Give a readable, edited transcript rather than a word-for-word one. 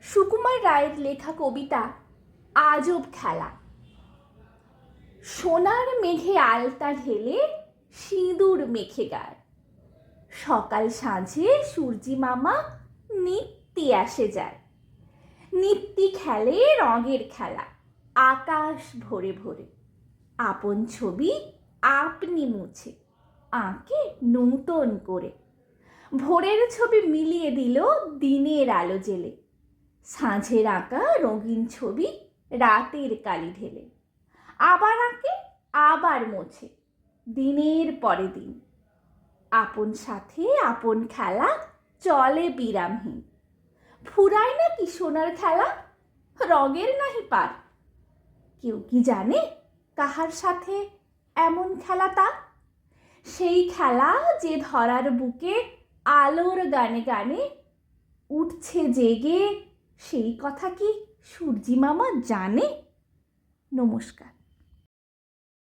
সুকুমার রায়ের লেখা কবিতা আজব খেলা। সোনার মেঘে আলতা ঢেলে সিঁদুর মেখে গায়, সকাল সাঁঝে সূর্যি মামা নিত্যি আসে যায়। নিত্যি খেলে রঙের খেলা আকাশ ভরে ভরে, আপন ছবি আপনি মুছে আঁকে নূতন করে। ভোরের ছবি মিলিয়ে দিল দিনের আলো জেলে, সাঁঝের আঁকা রঙিন ছবি রাতের কালি ঢেলে। আবার আঁকে আবার মোছে দিনের পরে দিন, আপন সাথে আপন খেলা চলে বিরামহীন। ফুরায় নাকি সোনার খেলা, রঙের নাহি পার? কেউ কি জানে কাহার সাথে এমন খেলা তার? সেই খেলা যে ধরার বুকে আলোর গানে গানে উঠছে জেগে, সেই কথা কি সূর্যি মামা জানে? নমস্কার।